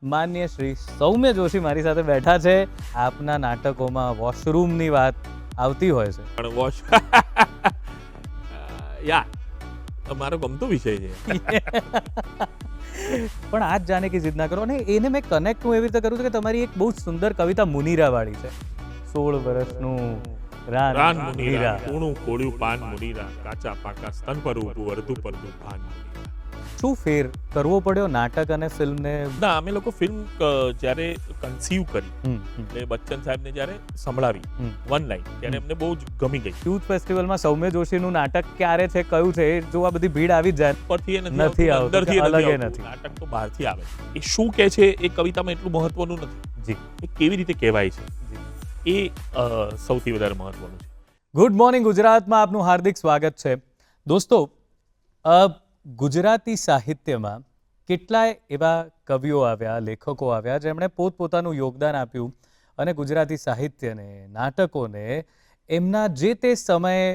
માન્ય શ્રી સૌમ્ય જોશી મારી સાથે બેઠા છે. આપના નાટકોમાં વોશરૂમની વાત આવતી હોય છે. પણ વોશ યા મારો ગમતો વિષય છે. પણ આજ જાને કી જીદ ના કરો. અને એને મેં કનેક્ટ હું એવી રીતે કરું છું કે તમારી એક બહુ સુંદર કવિતા મુનીરા વાળી છે. 16 વર્ષનું રાન મુનીરા, કૂણું કોળ્યું પાન મુનીરા, કાચા પાકા સ્તન પર ઊભું અડધું પડતું ભાન મુનીરા. શું ફેર કરવો પડ્યો નાટક અને ફિલ્મને? ના, અમે લોકો ફિલ્મ જ્યારે કન્સીવ કરી એટલે બચ્ચન સાહેબને જ્યારે સંભળાવી વન લાઈન ત્યારે એમને બહુ જ ગમી ગઈ. યુથ ફેસ્ટિવલમાં સૌમ્ય જોશીનું નાટક ક્યારે છે, કયું છે, એ જોવા બધી ભીડ આવી જ જાય. ઉપરથી એ નથી આવતું, અંદરથી અલગ એ નથી નથી. નાટક તો બહારથી આવે. એ શું કહે છે એ કવિતામાં એટલું મહત્વનું નથી. જી, એ કેવી રીતે કહેવાય છે એ સૌથી વધારે મહત્વનું છે. ગુડ મોર્નિંગ ગુજરાતમાં આપનું હાર્દિક સ્વાગત છે. દોસ્તો, ગુજરાતી સાહિત્યમાં કેટલાય એવા કવિઓ આવ્યા, લેખકો આવ્યા જેમણે પોતપોતાનું યોગદાન આપ્યું અને ગુજરાતી સાહિત્યને, નાટકોને એમના જે તે સમયે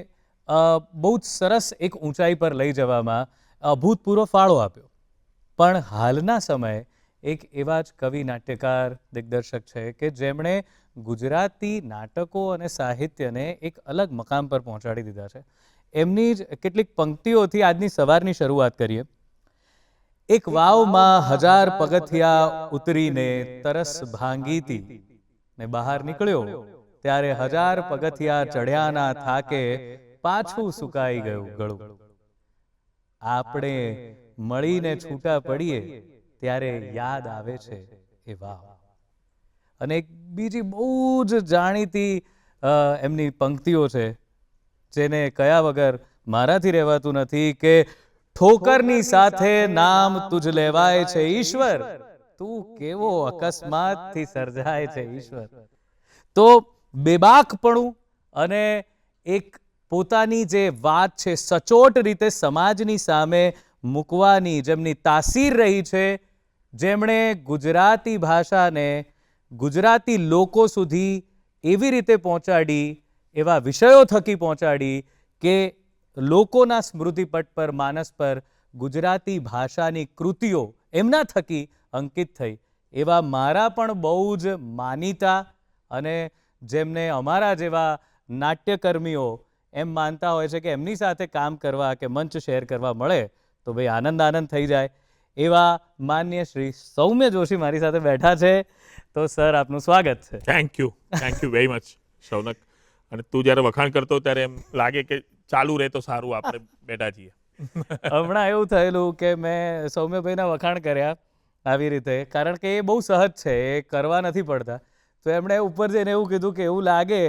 બહુ જ સરસ એક ઊંચાઈ પર લઈ જવામાં અભૂતપૂર્વ ફાળો આપ્યો. પણ હાલના સમયે એક એવા જ કવિ, નાટ્યકાર, દિગ્દર્શક છે કે જેમણે ગુજરાતી નાટકો અને સાહિત્યને એક અલગ મકામ પર પહોંચાડી દીધા છે. એમની જ કેટલીક પંક્તિઓથી આજની સવારની શરૂઆત કરીએ. એક વાવમાં 1000 પગથિયા ઉતરીને તરસ ભાંગીતી ને બહાર નીકળ્યો ત્યારે 1000 પગથિયા ચઢ્યાના થાકે પાછું સુકાઈ ગયું ગળું. આપણે મળીને છૂટા પડીએ ત્યારે યાદ આવે છે એ વાવ. અને એક બીજી બહુ જ જાણીતી એમની પંક્તિઓ છે જેને કયા વગર મારાથી રહેવાતું નથી કે ઠોકરની સાથે નામ તુજ લેવાય છે ઈશ્વર, તું કેવો અકસ્માતથી સર્જાય છે ઈશ્વર. તો બેબાકપણું અને એક પોતાની જે વાત છે સચોટ રીતે સમાજની સામે મૂકવાની જેમની તાસીર રહી છે, જેમણે ગુજરાતી ભાષાને ગુજરાતી લોકો સુધી એવી રીતે પહોંચાડી, એવા વિષયો થકી પહોંચાડી કે લોકોના સ્મૃતિપટ પર, માનસ પર ગુજરાતી ભાષાની કૃતિઓ એમના થકી અંકિત થઈ. એવા મારા પણ બહુ જ માનીતા અને જેમને અમારા જેવા નાટ્યકર્મીઓ એમ માનતા હોય છે કે એમની સાથે કામ કરવા કે મંચ શેર કરવા મળે તો ભાઈ આનંદ થઈ જાય, એવા માન્ય શ્રી સૌમ્ય જોશી મારી સાથે બેઠા છે. તો સર, આપનું સ્વાગત છે. Thank you very much Shaunak. અને તું જ્યારે વખાણ કરતો ત્યારે એમ લાગે કે ચાલુ રહે તો સારું, આપણે બેઠા છીએ. હમણાં એવું થયેલું કે મેં સૌમ્યભાઈના વખાણ કર્યા આવી રીતે, કારણ કે એ બહુ સહજ છે, એ કરવા નથી પડતા. તો એમણે ઉપર જઈને એવું કીધું કે એવું લાગે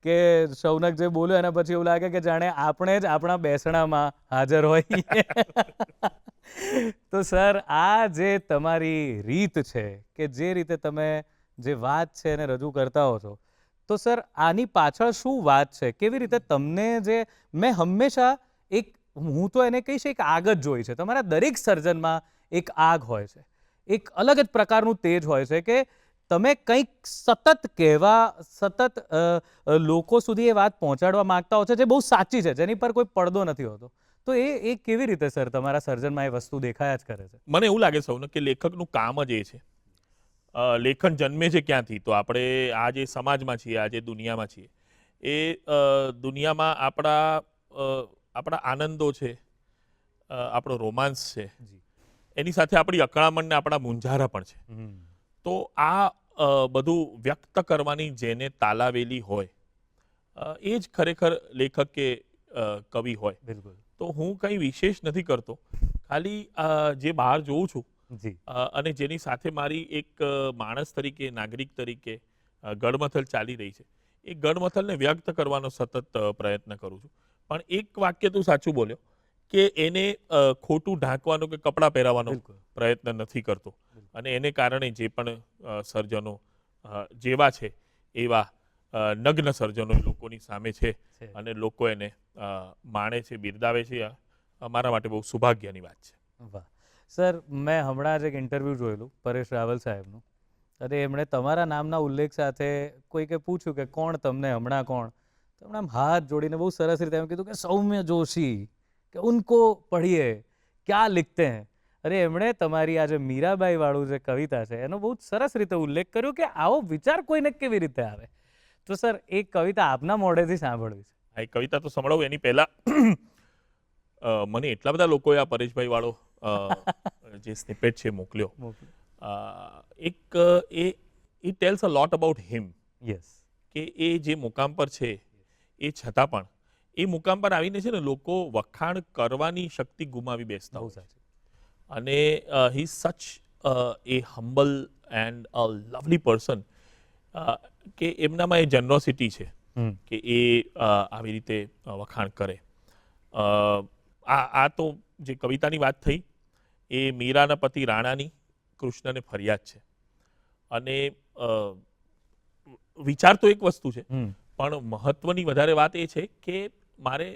કે શૌનક જે બોલ્યો એના પછી એવું લાગે કે જાણે આપણે જ આપણા બેસણામાં હાજર હોઈએ. તો સર, આ જે તમારી રીત છે કે જે રીતે તમે જે વાત છે એને રજૂ કરતા હો છો, તો સર આની પાછળ શું વાત છે? કેવી રીતે તમને જે મેં હંમેશા એક, હું તો એને કહીશ, એક આગ જ જોઈ છે. તમારા દરેક સર્જનમાં એક આગ હોય છે, એક અલગ જ પ્રકારનું તેજ હોય છે કે તમે કંઈક સતત કહેવા, સતત લોકો સુધી એ વાત પહોંચાડવા માંગતા હો છો જે બહુ સાચી છે, જેની પર કોઈ પડદો નથી હોતો. તો એ કેવી રીતે સર તમારા સર્જનમાં એ વસ્તુ દેખાયા જ કરે છે? મને એવું લાગે સૌને કે લેખકનું કામ જ એ છે. લેખન જન્મે છે ક્યાંથી? તો આપણે આ જે સમાજમાં છીએ, આ જે દુનિયામાં છીએ, એ દુનિયામાં આપણા આનંદો છે, આપણો રોમાંસ છે, એની સાથે આપણી અકળામણ ને આપણા મૂંઝારા પણ છે. તો આ બધું વ્યક્ત કરવાની જેને તાલાવેલી હોય એ જ ખરેખર લેખક કે કવિ હોય. બિલકુલ. તો હું કંઈ વિશેષ નથી કરતો, ખાલી જે બહાર જોઉં છું જી. અને જેની સાથે મારી એક માણસ તરીકે, નાગરિક તરીકે ગડમથલ ચાલી રહી છે, એ ગડમથલને વ્યક્ત કરવાનો સતત પ્રયત્ન કરું છું. પણ એક વાક્ય તું સાચું બોલ્યો કે એને ખોટું ઢાંકવાનો કે કપડાં પહેરાવવાનો પ્રયત્ન નથી કરતો. અને એને કારણે જે પણ સર્જનો જેવા છે એવા નગ્ન સર્જનો લોકોની સામે છે અને લોકો એને માણે છે, બિરદાવે છે, અમારા માટે બહુ સૌભાગ્યની વાત છે. વાહ સર, મેં હમણાં જ એક ઇન્ટરવ્યૂ જોયેલું પરેશ રાવલ સાહેબનું, અને એમણે તમારા નામના ઉલ્લેખ સાથે કોઈકે પૂછ્યું કે કોણ તમને હમણાં કોણ, તો એમણે આમ હાથ જોડીને બહુ સરસ રીતે એમ કીધું કે સૌમ્ય જોશી, કે ઉनको પढ़िए क्या लिखते हैं. અરે એમણે તમારી આ જે મીરાબાઈ વાળું જે કવિતા છે એનો બહુ જ સરસ રીતે ઉલ્લેખ કર્યો કે આવો વિચાર કોઈને કેવી રીતે આવે. તો સર એ કવિતા આપના મોઢેથી સાંભળવી છે. આ એક કવિતા તો સંભળાવું એની પહેલા મને એટલા બધા લોકોએ આ પરેશભાઈ વાળો જે સ્નિપેટ છે મોકલ્યો. મોકલો. એક એ tells a lot about him yes. કે એ જે મુકામ પર છે એ છતાં પણ એ મુકામ પર આવીને છે ને લોકો વખાણ કરવાની શક્તિ ગુમાવી બેસતા બહુ હોય છે. સાચું. અને he such a humble and a lovely person કે એમનામાં એ જનરોસિટી છે કે એ આવી રીતે વખાણ કરે. આ તો જે કવિતાની વાત થઈ એ મીરાના પતિ રાણાની કૃષ્ણને ફરિયાદ છે. અને વિચાર તો એક વસ્તુ છે પણ મહત્વની વધારે વાત એ છે કે મારે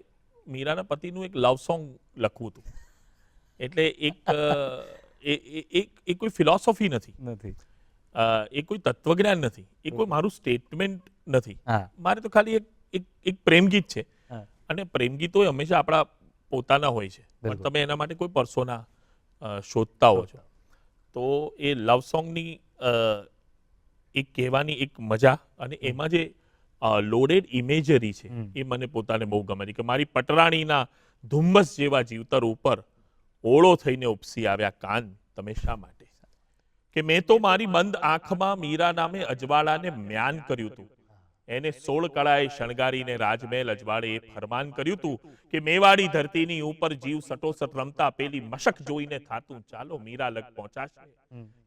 મીરાના પતિનું એક લવ સોંગ લખવું હતું. એટલે એ કોઈ ફિલોસોફી નથી, નથી. એ કોઈ તત્વજ્ઞાન નથી, એ કોઈ મારું સ્ટેટમેન્ટ નથી. હા. મારે તો ખાલી એક પ્રેમગીત છે. હા. અને પ્રેમગીતો હંમેશા આપણા પોતાના હોય છે પણ બિલકુલ. તમે એના માટે કોઈ પર્સોના શોધતા હો છો. તો એ લવ સોંગની એક કહેવાની એક મજા અને એમાં જે લોડેડ ઇમેજરી છે એ મને પોતાને બહુ ગમે છે કે મારી પટરાણીના ધુમ્મસ જેવા જીવતર ઉપર ઓળો થઈને ઉપસી આવ્યા કાન તમે શા માટે. કે મેં તો મારી બંધ આંખમાં મીરા નામે અજવાળાને મ્યાન કર્યું હતું. એને 16 કળાએ શણગારીને રાજમહેલ અજવાળે એ ફરમાન કર્યું હતું કે મેવાડી ધરતીની ઉપર જીવ સટોસટ રમતા પેલી મશક જોઈને થાતું ચાલો મીરા લગ પહોંચાશે.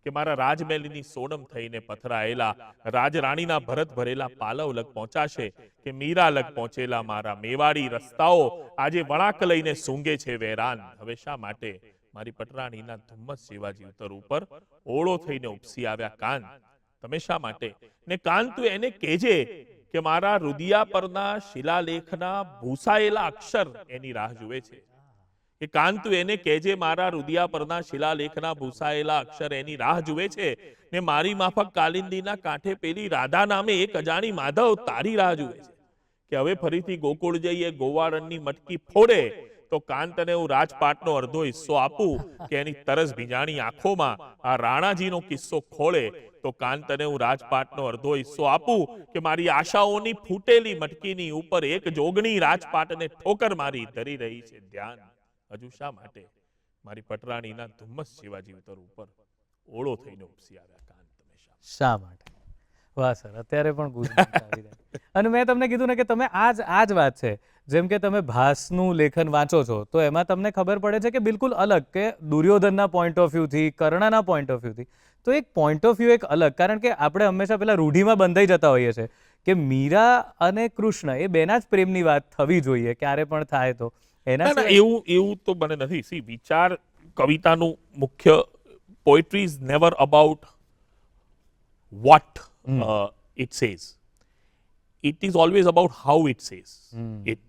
કે મારા રાજમહેલની સોનમ થઈને પથરાયેલા રાજરાણીના ભરત ભરેલા પાલવ લગ પહોંચાશે. કે મીરા લગ પહોંચેલા મારા મેવાડી રસ્તાઓ આજે વળાંક લઈને સૂંઘે છે વેરાન. હવે શા માટે મારી પટરાણીના ધુમ્મસ જેવા જીવતર ઉપર ઓળો થઈને ઉપસી આવ્યા કાન તમે શા માટે. ને કાન તું એને કહેજે કે મારા રુદિયા પરના શિલાલેખના ભૂસાયેલા અક્ષર એની રાહ જુએ છે. કે કાન તું એને કહેજે મારા રુદિયા પરના શિલાલેખના ભૂસાયેલા અક્ષર એની રાહ જુએ છે. ને મારી માફક કાલિંદીના કાંઠે પેલી રાધા નામે એક અજાણી માધવ તારી રાહ જુએ છે. કે હવે ફરીથી ગોકુળ જઈએ ગોવાળણની મટકી ફોડે તો કાન તને હું રાજપાટનો અડધો હિસ્સો આપું. કે એની તરસ ભીજાણી આંખોમાં આ રાણાજીનો કિસ્સો ખોળે તો કાન તને હું રાજપાટનો અડધો હિસ્સો આપું. કે મારી આશાઓની ફૂટેલી મટકીની ઉપર એક જોગણી રાજપાટને ઠોકર મારી ધરી રહી છે ધ્યાન. હજુ શા માટે મારી પટરાણીના ધુમ્મસ જેવા જીવતર ઉપર ઓળો થઈને ઉપસી આવ્યા કાન તમે શા માટે. વાહ સર, અત્યારે પણ ગુઝબમ્સ આવી રહ્યા. અને મેં તમને કીધું ને કે તમે આ જ વાત છે. જેમ કે તમે ભાસનું લેખન વાંચો છો તો એમાં તમને ખબર પડે છે કે બિલકુલ અલગ કે દુર્યોધનના પોઈન્ટ ઓફ વ્યૂથી, કર્ણના પોઈન્ટ ઓફ વ્યૂથી. તો એક પોઈન્ટ ઓફ વ્યૂ એક અલગ, કારણ કે આપણે હંમેશા પેલા રૂઢિમાં બંધાઈ જતા હોઈએ છીએ કે મીરા અને કૃષ્ણ એ બેના જ પ્રેમની વાત થવી જોઈએ ક્યારે પણ થાય તો. એના ના એવું તો મને નથી. સી વિચાર કવિતાનું મુખ્ય poetry is never about what it says. It is always about how it says it.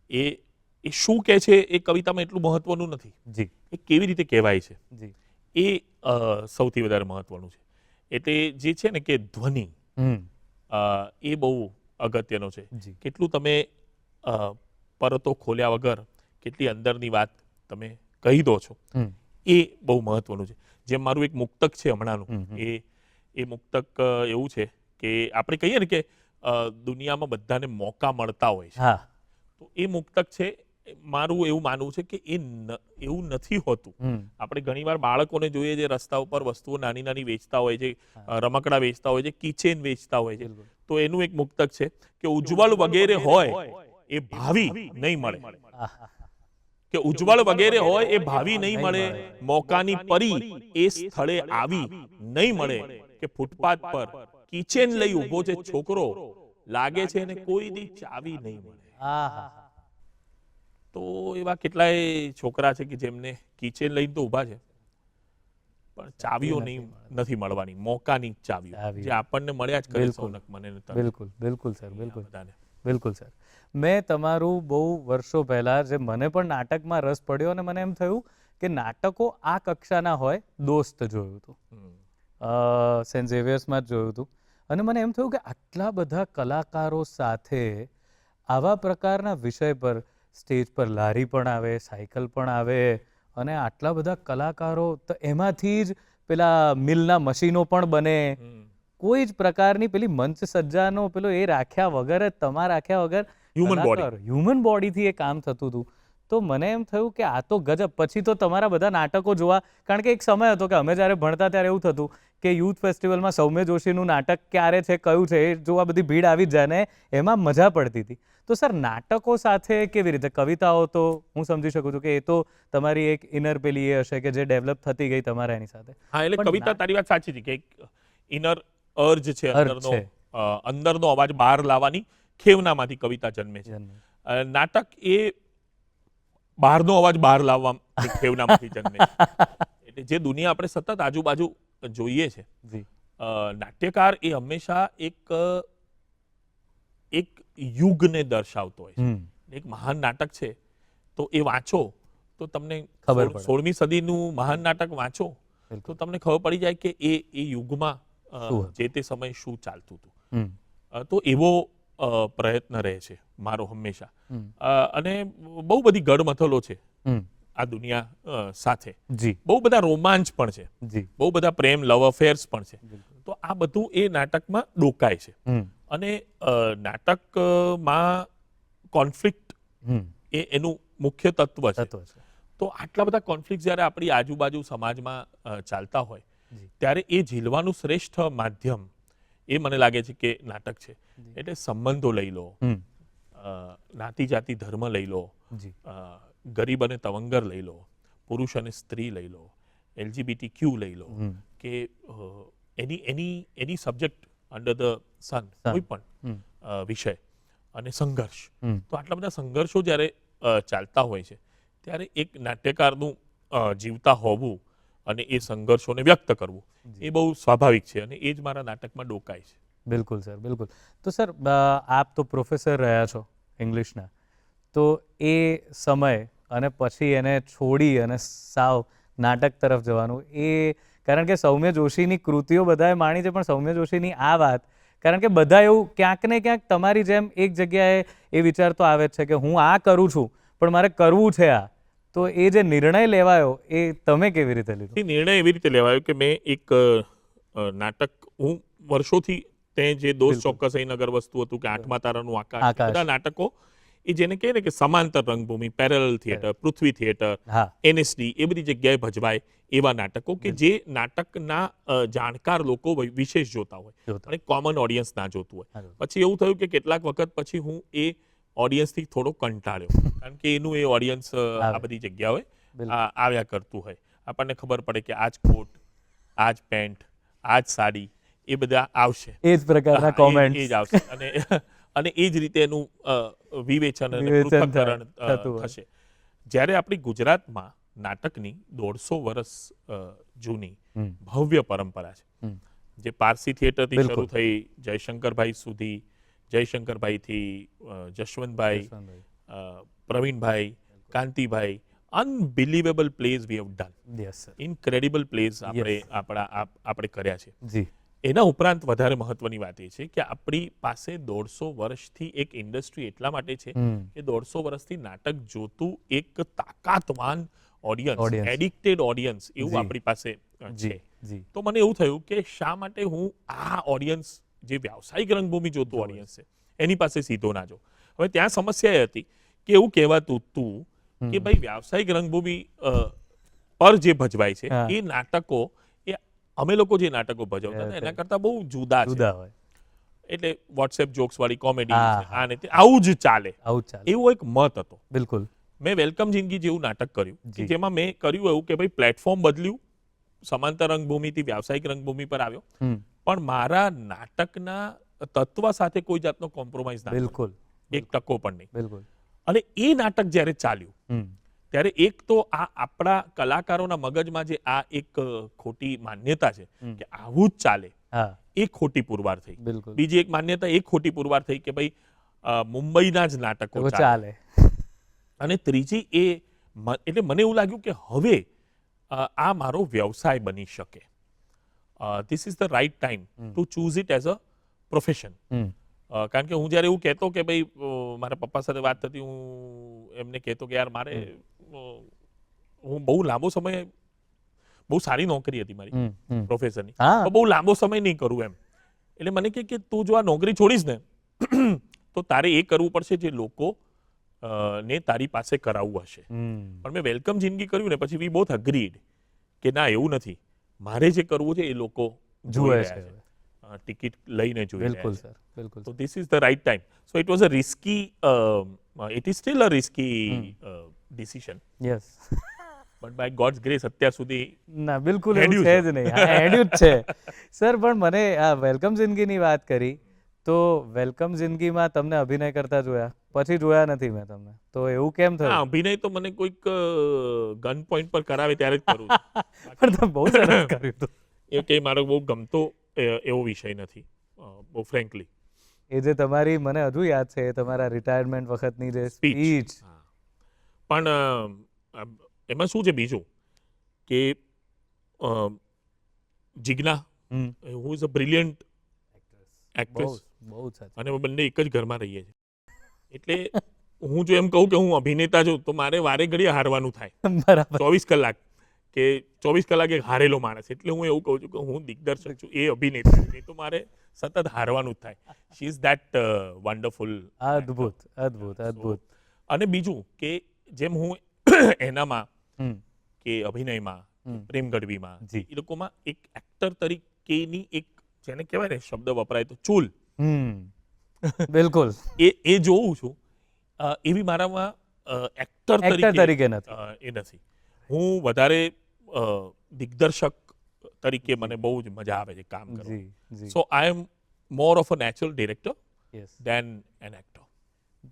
એ શું કહે છે એ કવિતામાં એટલું મહત્વનું નથી. જી. એ કેવી રીતે કહેવાય છે જી. એ સૌથી વધારે મહત્વનું છે. એટલે જે છે ને કે ધ્વનિ એ બહુ અગત્યનો છે. જી. કેટલું તમે પરતો ખોલ્યા વગર કેટલી અંદરની વાત તમે કહી દો છો એ બહુ મહત્વનું છે. જેમ મારું એક મુક્તક છે હમણાંનું એ મુક્તક એવું છે કે આપણે કહીએ ને કે દુનિયામાં બધાને મોકા મળતા હોય છે. તો એ મુક્તક છે મારું એવું માનવું છે કે એવું નથી હોતું. આપણે ઘણીવાર બાળકોને જોઈએ જે રસ્તા ઉપર વસ્તુઓ નાની નાની વેચતા હોય છે, રમકડા વેચતા હોય છે, કિચેન વેચતા હોય છે. તો એનું એક મુક્તક છે કે ઉજ્જવળ વગેરે હોય એ ભાવિ નહીં મળે. કે ઉજ્જવળ વગેરે હોય એ ભાવિ નહીં મળે. મોકાની પરી એ સ્થળે આવી નહીં મળે. કે ફૂટપાથ પર કિચેન લઈ ઊભો છે છોકરો લાગે છે ને કોઈ દી ચાવી નહીં મળે. તો એવા કેટલાય છોકરા છે કે જેમને કિચેન લઈને તો ઊભા છે પણ ચાવીઓ નથી મળવાની, મોકાની ચાવીઓ જે આપણને મળ્યા જ કરે સૌનક મને. બિલકુલ સર, બિલકુલ સર. મેં તમારું બહુ વર્ષો પહેલાં જે મને પણ નાટકમાં રસ પડ્યો અને મને એમ થયું કે નાટકો આ કક્ષાના હોય. દોસ્ત જોયું હતું, સેન્ટ ઝેવિયર્સમાં જ જોયું હતું અને મને એમ થયું કે આટલા બધા કલાકારો સાથે આવા પ્રકારના વિષય પર સ્ટેજ પર લારી પણ આવે, સાયકલ પણ આવે અને આટલા બધા કલાકારો, તો એમાંથી જ પેલા મિલના મશીનો પણ બને. કોઈ જ પ્રકારની પેલી મંચ સજ્જાનો પેલો એ રાખ્યા વગર જ, તમા રાખ્યા વગર હ્યુમન બોડીથી એ કામ થતું હતું. તો મને એમ થયું કે આ તો ગજબ. પછી તો તમારા બધા નાટકો જોવા, કારણ કે એક સમય હતો કે અમે જ્યારે ભણતા ત્યારે એવું થતું કે યુથ ફેસ્ટિવલમાં સૌમ્ય જોશીનું નાટક ક્યારે છે, કયું છે, એ જોવા બધી ભીડ આવી જ જાય ને એમાં મજા પડતી હતી. તો સર, નાટકો સાથે કેવી રીતે? કવિતાઓ તો હું સમજી શકું છું કે એ તો તમારી એક ઇનર પેલી એ હશે કે જે ડેવલપ થતી ગઈ તમારા એની સાથે. હા, એટલે કવિતા તારી વાત સાચી છે કે ઇનર અર્જ છે, અંદરનો અવાજ બહાર લાવવાની ખેવનામાંથી કવિતા જન્મે છે. નાટક એ બહારનો અવાજ બહાર લાવવા ખેવનામાંથી જન્મે છે. એટલે જે દુનિયા આપણે સતત આજુબાજુ જોઈએ છે, નાટ્યકાર એ હંમેશા એક યુગને દર્શાવતો હોય છે. એક મહાન નાટક છે તો એ વાંચો તો તમને ખબર પડે. 16મી સદીનું મહાન નાટક વાંચો તો તમને ખબર પડી જાય કે એ યુગમાં જે તે સમયે શું ચાલતું હતું. તો એવો પ્રયત્ન રહે છે મારો હંમેશા. અને બહુ બધી ગડમથલો છે આ દુનિયા સાથે. બહુ બધા રોમાંચ પણ છે, બહુ બધા પ્રેમ, લવ અફેર્સ પણ છે. તો આ બધું એ નાટકમાં ડોકાય છે. અને નાટકમાં કોન્ફ્લિક્ટ એ એનું મુખ્ય તત્વ છે. તો આટલા બધા કોન્ફ્લિક્ટ જ્યારે આપણી આજુબાજુ સમાજમાં ચાલતા હોય ત્યારે એ ઝીલવાનું શ્રેષ્ઠ માધ્યમ એ મને લાગે છે કે નાટક છે. એટલે સંબંધો લઈ લો, નાતી જાતિ ધર્મ લઈ લો, ગરીબ અને તવંગર લઈ લો, પુરુષ અને સ્ત્રી લઈ લો, LGBTQ લઈ લો, કે એની સબ્જેક્ટ અંડર ધ સન, કોઈ પણ વિષય, અને સંઘર્ષ. તો આટલા બધા સંઘર્ષો જ્યારે ચાલતા હોય છે ત્યારે એક નાટ્યકારનું જીવતા હોવું અને એ સંઘર્ષોને વ્યક્ત કરવું એ બહુ સ્વાભાવિક છે, અને એ જ મારા નાટકમાં ડોકાય છે. બિલકુલ સર, બિલકુલ. તો સર, આપ તો પ્રોફેસર રહ્યા છો ઇંગ્લિશના, તો એ સમય અને પછી એને છોડી અને સાવ નાટક તરફ જવાનું, એ કારણ કે સૌમ્ય જોશીની કૃતિઓ બધાએ માણી છે, પણ સૌમ્ય જોશીની આ વાત, કારણ કે બધા એવું ક્યાંક ને ક્યાંક તમારી જેમ એક જગ્યાએ એ વિચાર તો આવે જ છે કે હું આ કરું છું પણ મારે કરવું છે આ. તો એ જે નિર્ણય લેવાયો એ તમે કેવી રીતે લીધો? એ નિર્ણય એવી રીતે લેવાયો કે મેં એક નાટક, હું વર્ષોથી તે જે દોસ્ત ચોક્કસ અહીં નગર વસ્તુ હતું કે આઠમા તારાનું આકાશ, બધા નાટકો એ જેને કહે ને કે સમાંતર રંગભૂમિ, પેરેલલ થિયેટર, પૃથ્વી થિયેટર, NSD, એ બધી જગ્યાએ ભજવાય એવા નાટકો કે જે નાટકના જાણકાર લોકો વિશેષ જોતા હોય અને કોમન ઓડિયન્સ ના જોતું હોય. પછી એવું થયું કે કેટલાક વખત પછી હું એ ઓડિયન્સથી થોડો કંટાળ્યો, કારણ કે એનું એ ઓડિયન્સ આ બધી જગ્યાઓએ આવ્યા કરતું હોય. આપણને ખબર પડે કે આજ કોટ, આજ પેન્ટ, આજ સાડી, એ બધા આવશે, એ જ પ્રકારના કોમેન્ટ એ જ આવશે, અને એ જ રીતે એનું વિવેચન અને પૃથ્થકરણ થશે. જ્યારે આપણી ગુજરાતમાં નાટકની 150 વર્ષ જૂની ભવ્ય પરંપરા છે, જે પારસી થિયેટરથી શરૂ થઈ જયશંકરભાઈ સુધી, જયશંકરભાઈથી જશવંતભાઈ, પ્રવીણભાઈ, કાંતિભાઈ, unbelievable plays we have done, incredible plays આપણે કર્યા છે. એના ઉપરાંત વધારે મહત્વની વાત એ છે કે આપણી પાસે 150 વર્ષથી એક ઇન્ડસ્ટ્રી એટલા માટે છે કે 150 વર્ષથી નાટક જોતું એક તાકાતવાન ઓડિયન્સ, એડિક્ટેડ ઓડિયન્સ એવું આપણી પાસે છે. તો મને એવું થયું કે શા માટે હું આ ઓડિયન્સ, જે વ્યાવસાયિક રંગભૂમિ જોતું ઓડિયન્સ છે, એની પાસે સીધો ના જાઉં. હવે ત્યાં સમસ્યા એ હતી કે એવું કહેવાતું હતું કે ભાઈ વ્યાવસાયિક રંગભૂમિ પર જે ભજવાય છે એ નાટકો, અમે લોકો જે નાટકો ભજવતા હતા એના કરતા બહુ જુદા છે. એટલે વોટ્સએપ જોક્સ વાળી કોમેડી, આને તે આવું જ ચાલે, એવો એક મત હતો. બિલકુલ. મેં વેલકમ જિંદગી જેવું નાટક કર્યું, જેમાં મેં કર્યું એવું કે ભાઈ પ્લેટફોર્મ બદલ્યું, સમાંતર રંગભૂમિથી વ્યાવસાયિક રંગભૂમિ પર આવ્યો, પણ મારા નાટકના તત્વ સાથે કોઈ જાતનો કોમ્પ્રોમાઇઝ ના, બિલકુલ, એક ટકો પણ નહીં. અને એ નાટક જ્યારે ચાલ્યું ત્યારે એક તો આ આપણા કલાકારોના મગજમાં જે આ એક ખોટી માન્યતા છે કે આવું જ ચાલે, એ ખોટી પુરવાર થઈ. બીજી એક માન્યતા એ ખોટી પુરવાર થઈ કે ભાઈ મુંબઈના જ નાટકો ચાલે. અને ત્રીજી એટલે મને એવું લાગ્યું કે હવે આ મારો વ્યવસાય બની શકે. This is the right time to choose it as a profession. કારણ કે હું જ્યારે એવું કહેતો કે ભાઈ, મારા પપ્પા સાથે વાત થતી, હું એમને કહેતો કે યાર મારે હું બહુ લાંબો સમય, બહુ સારી નોકરી હતી મારી પ્રોફેસરની, હા પણ બહુ લાંબો સમય નહીં કરું એમ. એટલે મને કે તું જો આ નોકરી છોડીશ ને તો તારે એ કરવું પડશે જે લોકો ને તારી પાસે કરાવવું હશે. પણ મેં વેલકમ જિંદગી કર્યું ને પછી વી બોથ અગ્રીડ કે ના એવું નથી, મારે જે કરવું છે એ લોકો જોઈ જુએ રહ્યા છે. છે, ટિકિટ લઈને જોઈ બિલકુલ રહ્યા છે. સર, બિલકુલ. So this is the right time. So it was a risky, it is still a risky decision. Yes. But by God's grace અત્યાર સુધી ના બિલકુલ એવું હેડ્યું છે છે. જ નહીં. હા, હેડ્યું જ છે. સર પણ મને આ વેલકમ જિંદગીની વાત કરી તો વેલકમ જિંદગીમાં તમને અભિનય કરતા જોયા, પછી જોયા નથી મેં તમને, તો એવું કેમ હા, થયું? અભિનય તો મને કોઈક ગન પોઈન્ટ પર કરાવે ત્યારે જ કરું છું. પણ તમે બહુ સરસ કર્યું હતું. એ કે મારો બહુ ગમતો એવો વિષય નથી, બહુ ફ્રેન્કલી. એ જે તમારી મને હજુ યાદ છે એ તમારા રિટાયરમેન્ટ વખતની જે સ્પીચ. પણ એમાં શું છે બીજું કે Jigna who is a brilliant બહુ એક્ટ્રેસ બહુ જ સાચું. અને અમે બંને એક જ ઘરમાં રહીએ છીએ. એટલે હું જો એમ કહું કે હું અભિનેતા છું તો મારે વારે ઘડીએ હારવાનું થાય બરાબર. 24 કલાક કે 24 કલાક એક હારેલો માણસ. એટલે હું એવું કહું છું કે હું દિગ્દર્શક છું, એ અભિનેતા છે, તો મારે સતત હારવાનું જ થાય. She is that wonderful. અદ્ભુત, અદ્ભુત, અદ્ભુત. અને બીજું કે જેમ હું એનામાં હમ. કે અભિનયમાં, પ્રેમ ગઢવીમાં, જી. એ લોકોમાં એક એક્ટર તરીકેની એક જેને કહેવાય ને શબ્દ વપરાય તો ચૂલ, બિલકુલ. એ જોઉં છું. એવી મારામાં એક્ટર એક્ટર તરીકે નથી. એ નથી. હું વધારે દિગ્દર્શક તરીકે મને બહુ જ મજા આવે છે કામ કરવાની. જી, જી. So I am more of a natural director yes. Then an actor.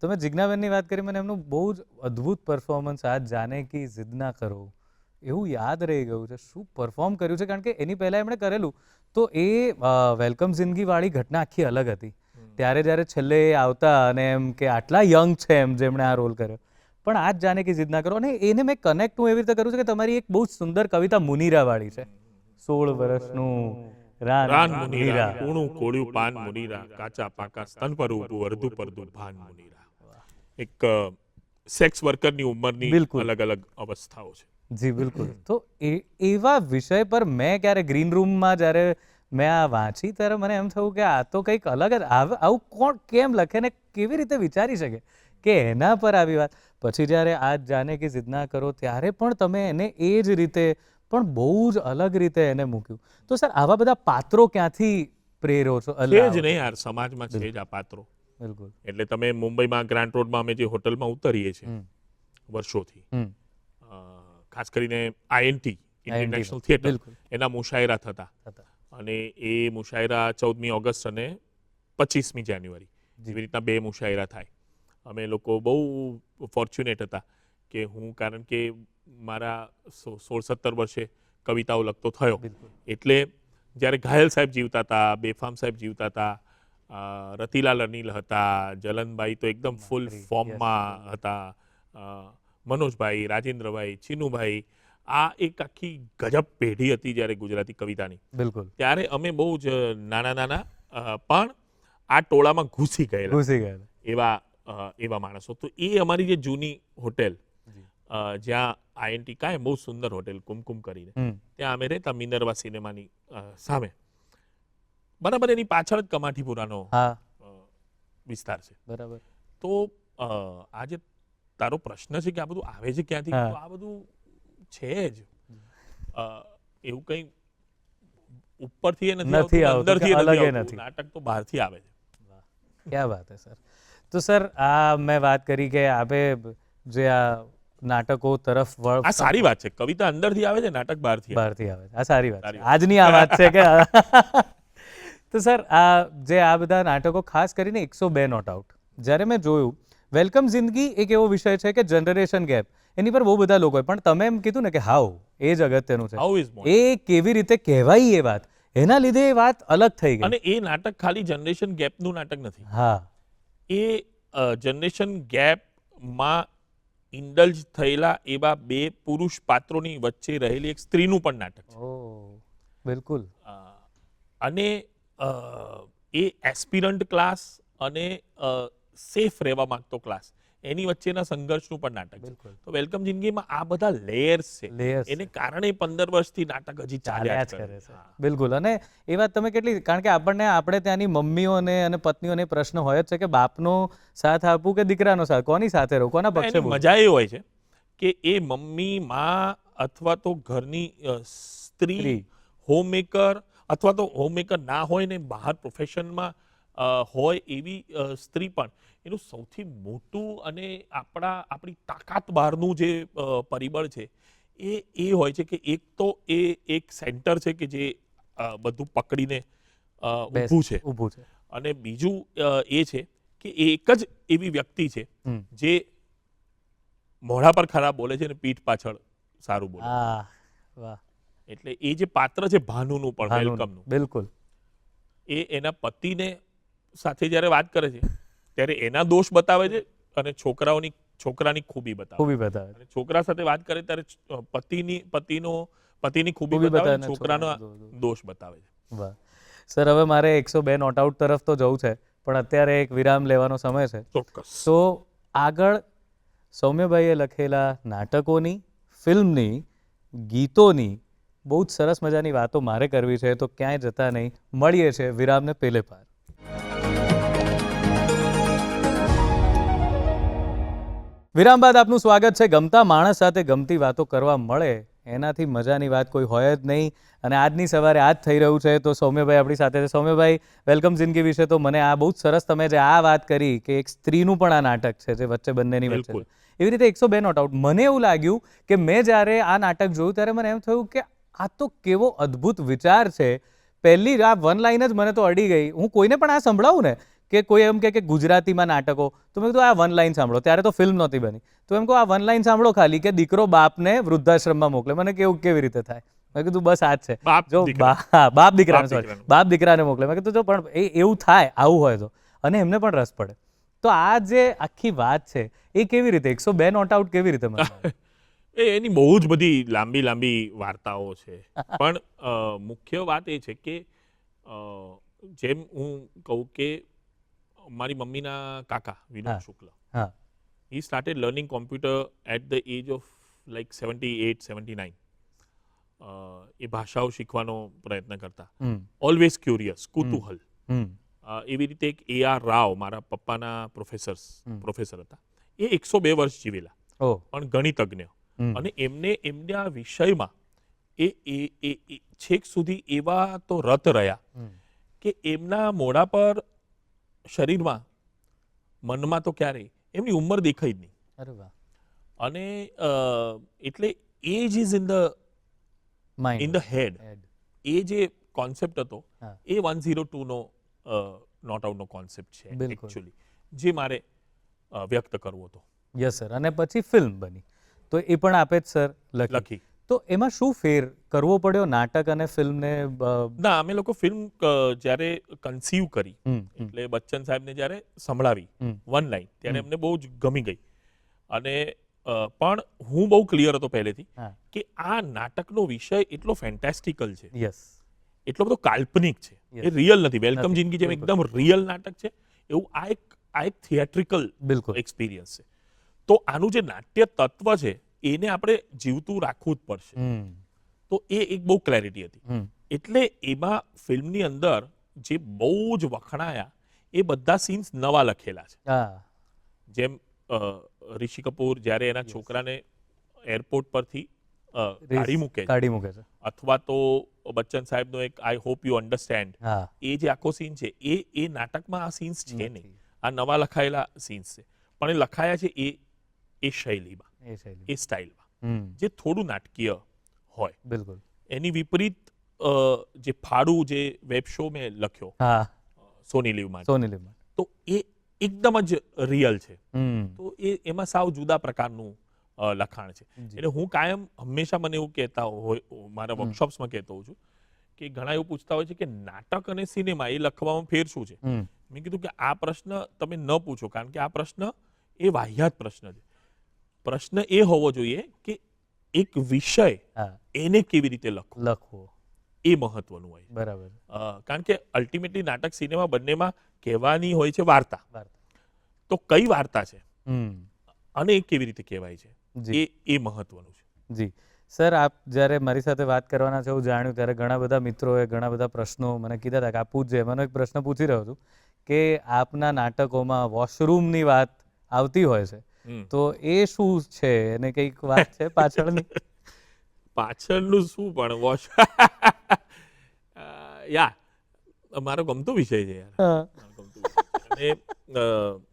તમે જિજ્ઞાબેનની વાત કરી, મને એમનું બહુ જ અદ્ભુત પરફોર્મન્સ આજ જાને કી જિદ ના કરો એવું યાદ રહી ગયું છે. શું પરફોર્મ કર્યું છે, કારણ કે એની પહેલાં એમણે કરેલું તો એ વેલકમ જિંદગીવાળી ઘટના આખી અલગ હતી. ત્યારે જ્યારે છેલ્લે એ આવતા અને એમ કે આટલા યંગ છે એમ જેમણે આ રોલ કર્યો, પણ આજ જાને કી જિદ ના કરો. અને એને મેં કનેક્ટ હું એવી રીતે કરું છું કે તમારી એક બહુ જ સુંદર કવિતા મુનીરાવાળી છે, 16 વર્ષનું રાન મુનીરા, કૂણું કોળ્યું પાન મુનીરા, કાચા પાકા સ્તન પર ઊભું અડધું પરધું ભાન મુનીરા. એક સેક્સ વર્કરની ઉંમરની બિલકુલ. અલગ અલગ અવસ્થાઓ છે. જી બિલકુલ. તો એવા વિષય પર મેં ક્યારે ગ્રીન રૂમમાં જ્યારે મેં આ વાંચી ત્યારે મને એમ થયું કે આ તો કંઈક અલગ જ, આવું કોણ કેમ લખે ને કેવી રીતે વિચારી શકે કે એના પર આવી વાત. પછી જ્યારે આજ જાને કે જિદ ના કરો ત્યારે પણ તમે એને એ જ રીતે પણ બહુ જ અલગ રીતે એને મૂક્યું. તો સર આવા બધા પાત્રો ક્યાંથી પ્રેરો છો? છે જ નહીં યાર, સમાજમાં છે જ આ પાત્રો. બિલકુલ. એટલે તમે મુંબઈમાં ગ્રાન્ટ રોડમાં અમે જે હોટલમાં ઉતરીએ છીએ વર્ષોથી, ખાસ કરીને INT ઇન્ટરનેશનલ થિયેટર, બિલકુલ. એના મુશાયરા થતા. અને એ મુશાયરા 14મી ઓગસ્ટ અને 25મી જાન્યુઆરી એવી રીતના 2 મુશાયરા થાય. અમે લોકો બહુ ફોર્ચ્યુનેટ હતા કે હું, કારણ કે મારા 16-17 વર્ષે કવિતાઓ લખતો થયો. એટલે જ્યારે ઘાયલ સાહેબ જીવતા હતા, બેફામ સાહેબ જીવતા હતા, રતિલાલ અનિલ હતા, જલનભાઈ તો એકદમ ફૂલ ફોર્મમાં હતા, મનોજભાઈ, રાજેન્દ્રભાઈ, ચીનુભાઈ, આ એક આખી ગજબ પેઢી હતી જ્યારે ગુજરાતી કવિતાની. બિલકુલ. ત્યારે અમે બહુ જ નાના પણ આ ટોળામાં ઘૂસી ગયેલા એવા માણસો. તો એ અમારી જે જૂની હોટેલ, જ્યાં INT કાંઈ બહુ સુંદર હોટેલ કુમકુમ કરીને, ત્યાં અમે રહેતા મિનર્વા સિનેમાની સામે. બરાબર એની પાછળ જ કમાઠીપુરાનો વિસ્તાર છે. બરાબર. તો આ જે તારો પ્રશ્ન છે કે આ બધું આવે છે ક્યાંથી, તો આ બધું છે જ એવું કંઈ ઉપરથી નથી આવતું, અંદરથી નથી. નાટક તો બહારથી આવે છે. ક્યાં વાત હે સર. તો સર આ મેં વાત કરી કે આપણે જે આ નાટકો તરફ આ સારી વાત છે, કવિતા અંદરથી આવે છે, નાટક બહારથી આવે છે. આ સારી વાત છે. આજની આ વાત છે કે તો સર આ જે આ બધા નાટકો ખાસ કરીને 102 નોટ આઉટ જ્યારે મેં જોયું, વેલકમ જિંદગી એક એવો વિષય છે કે જનરેશન ગેપ એની પર બહુ બધા લોકો, પણ તમે એમ કીધું ને કે હાઉ, એ જ અગત્યનું છે. એ કેવી રીતે કહેવાય એ વાત, એના લીધે એ વાત અલગ થઈ ગઈ. અને એ નાટક ખાલી જનરેશન ગેપનું નાટક નથી. હા, એ જનરેશન ગેપમાં ઇન્ડલ્જ થયેલા એવા 2 પુરુષ પાત્રોની વચ્ચે રહેલી એક સ્ત્રીનું પણ નાટક છે. બિલકુલ. અને એ એસ્પિરન્ટ ક્લાસ અને સેફ રહેવા માંગતો ક્લાસ, એની વચ્ચેના સંઘર્ષનું પણ નાટક છે. બિલકુલ તો વેલકમ જિંદગીમાં આ બધા લેયર્સ છે, લેયર્સ એને કારણે 15 વર્ષથી નાટક હજી ચાલ્યા જ કરે છે. હા. બિલકુલ. અને એ વાત તમે કેટલી, કારણ કે આપણે ત્યાંની મમ્મીઓને અને પત્નીઓને પ્રશ્ન હોય જ છે કે બાપનો સાથ આપવું કે દીકરાનો સાથ, કોની સાથે રહું, કોના પક્ષે એની બોલવું? મજા એ હોય છે કે એ મમ્મી, માં અથવા તો ઘરની સ્ત્રી, સ્ત્રી. હોમમેકર અથવા તો હોમમેકર ના હોય ને બહાર પ્રોફેશનમાં હોય એવી સ્ત્રી પણ એનું સૌથી મોટું અને આપણી તાકાત બહારનું જે પરિબળ છે એ હોય છે કે એક તો એ એક સેન્ટર છે કે જે બધું પકડીને ઊભું છે, ઊભું છે. અને બીજું એ છે કે એ એક જ એવી વ્યક્તિ છે હમ. જે મોઢા પર ખરાબ બોલે છે ને પીઠ પાછળ સારું બોલે છે. આ વાહ, એટલે એ જે પાત્ર છે ભાનુનું પણ, ભાનુનું. વેલકમનું, બિલકુલ. એ એના પતિને સાથે જ્યારે વાત કરે છે ત્યારે એના દોષ બતાવે છે અને છોકરાની ખૂબી બતાવે છે. ખૂબી બતાવે છે. અને છોકરા સાથે વાત કરે ત્યારે પતિની ખૂબી ખૂબી બતાવે બતાવે છે, ને છોકરાનો છોકરાનો દોષ બતાવે છે. વાહ સર, હવે મારે 102 નોટ આઉટ તરફ તો જવું છે, પણ અત્યારે એક વિરામ લેવાનો સમય છે. ચોક્કસ. તો આગળ સૌમ્યભાઈએ લખેલા નાટકોની, ફિલ્મની, ગીતોની બહુ જ સરસ મજાની વાતો મારે કરવી છે, તો ક્યાંય જતા નહીં, મળીએ છે વિરામને પેલે પાર. વિરામ બાદ આપનું સ્વાગત છે. ગમતા માણસ સાથે ગમતી વાતો કરવા મળે એનાથી મજાની વાત કોઈ હોય જ નહીં. અને આજની સવારે આ જ થઈ રહ્યું છે. તો સૌમ્યભાઈ આપણી સાથે છે. સૌમ્યભાઈ, વેલકમ જિંદગી વિશે તો મને આ બહુ જ સરસ તમે જે આ વાત કરી કે એક સ્ત્રીનું પણ આ નાટક છે જે વચ્ચે બંનેની વચ્ચે બિલકુલ. છે. એવી રીતે 102 નોટ આઉટ, મને એવું લાગ્યું કે મેં જ્યારે આ નાટક જોયું ત્યારે મને એમ થયું કે આ તો કેવો અદ્ભુત વિચાર છે. પહેલી આ વન લાઈન જ મને તો અડી ગઈ. હું કોઈને પણ આ સંભળાવું ને કે કોઈ એમ કે ગુજરાતીમાં નાટકો, તો મેં કીધું આ વન લાઈન સાંભળો. ત્યારે તો ફિલ્મ નહોતી બની. તો એમ કહું આ વન લાઈન સાંભળો ખાલી કે દીકરો બાપને વૃદ્ધાશ્રમમાં મોકલે. મને કેવી રીતે થાય? મેં કીધું બસ આ જ છે. બાપ જો દીકરા. બાપ દીકરાને, બાપ સોરી, દીકરાને. બાપ દીકરાને મોકલે. મેં કીધું જો પણ એવું થાય, આવું હોય તો, અને એમને પણ રસ પડે. તો આ જે આખી વાત છે એ કેવી રીતે 102 નોટ આઉટ કેવી રીતે મને લાગે? એની બહુ જ બધી લાંબી વાર્તાઓ છે. પણ મુખ્ય વાત એ છે કે જેમ હું કહું કે મારી મમ્મીના કાકા વિનોદ હા. શુક્લ, હા. he started learning computer at the age of like 78, 79. એ ભાષાઓ શીખવાનો પ્રયત્ન કરતા. હમ. ઓલવેઝ ક્યુરિયસ, કુતૂહલ. હમ. એવી રીતે એક AR રાવ, મારા પપ્પાના પ્રોફેસર હતા. એ 102 વર્ષ જીવેલા, ઓ. પણ ગણિતજ્ઞ. હમ. અને એમના વિષયમાં એ છેક સુધી એવા તો રત રહ્યા હમ. કે એમના મોઢા પર, શરીરમાં, મનમાં તો ક્યારેય એમની ઉંમર દેખાય જ નહીં. અરે વાહ. અને એટલે age is in the head. એ જે કોન્સેપ્ટ હતો હા. એ 102 નો નોટ આઉટનો કોન્સેપ્ટ છે બિલકુલ. એકચ્યુઅલી, જે મારે વ્યક્ત કરવો હતો. Yes sir. અને પછી ફિલ્મ બની, તો એ પણ આપે જ સર લખી. તો એમાં શું ફેર કરવો પડ્યો નાટક અને ફિલ્મને? ના, અમે લોકો ફિલ્મ જ્યારે કન્સીવ કરી, એટલે બચ્ચન સાહેબને જ્યારે સંભળાવી વન લાઈન, ત્યારે એમને બહુ જ ગમી ગઈ. અને પણ હું બહુ ક્લિયર હતો પહેલેથી હા. કે આ નાટકનો વિષય એટલો ફેન્ટાસ્ટિકલ છે, યસ. એટલો બધો કાલ્પનિક છે, Yes. એ રિયલ નથી. વેલકમ નથી. જિંદગી જેમ બિલકુલ. એકદમ રિયલ નાટક છે, એવું આ એક થિયેટ્રિકલ બિલકુલ. એક્સપિરિયન્સ છે. તો આનું જે નાટ્ય તત્વ છે એને આપણે જીવતું રાખવું જ પડશે. હમ. તો એ એક બહુ ક્લેરિટી હતી. હમ. એટલે એમાં ફિલ્મની અંદર જે બહુ જ વખણાયા એ બધા સીન્સ નવા લખેલા છે. હા. જેમ ઋષિ કપૂર જ્યારે એના છોકરાને એરપોર્ટ પરથી કાઢી મૂકે છે, કાઢી મૂકે છે. અથવા તો બચ્ચન સાહેબનો એક આઈ હોપ યુ અન્ડરસ્ટેન્ડ, હા. એ જે આખો સીન છે એ નાટકમાં આ સીન્સ છે નહીં. નથી. આ નવા લખાયેલા સીન્સ છે, પણ એ લખાયા છે એ શૈલીમાં, એ શૈલી. એ સ્ટાઇલમાં, હમ. જે થોડું નાટકીય હોય. બિલકુલ. એની વિપરીત જે ફાડું જે વેબ શો મેં લખ્યો હા. સોની લીવ માટે, સોની લીવમાં. તો એ એકદમ જ રિયલ છે. હમ. તો એમાં સાવ જુદા પ્રકારનું લખાણ છે. જી. એટલે હું કાયમ હંમેશા મને એવું કહેતા હોય, મારા વર્કશોપ્સમાં કહેતો હોઉં છું કે ઘણા એવું પૂછતા હોય છે કે નાટક અને સિનેમા એ લખવામાં ફેર શું છે. હમ. મેં કીધું કે આ પ્રશ્ન તમે ન પૂછો, કારણ કે આ પ્રશ્ન એ વાહિયાત પ્રશ્ન છે. પ્રશ્ન એ હોવો જોઈએ કે એક વિષય હા. એને કેવી રીતે લખવો એ મહત્વનું હોય. બરાબર. કારણ કે અલ્ટિમેટલી નાટક, સિનેમા બંનેમાં કહેવાની હોય છે વાર્તા. વાર્તા. તો કઈ વાર્તા છે હમ. અને એ કેવી રીતે કહેવાય છે જી એ મહત્વનું છે. જી સર, આપ જ્યારે મારી સાથે વાત કરવાના છે એવું જાણ્યું ત્યારે ઘણા બધા મિત્રોએ ઘણા બધા પ્રશ્નો મને કીધા હતા કે આપ પૂછજે. મને એક પ્રશ્ન પૂછી રહ્યો છું કે આપના નાટકોમાં વોશરૂમની વાત આવતી હોય છે, હમ. તો એ શું છે અને કંઈક વાત છે પાછળની? પાછળનું શું પણ વોશ યા મારો ગમતો વિષય છે યાર, હા, મારો ગમતો વિષય છે. અને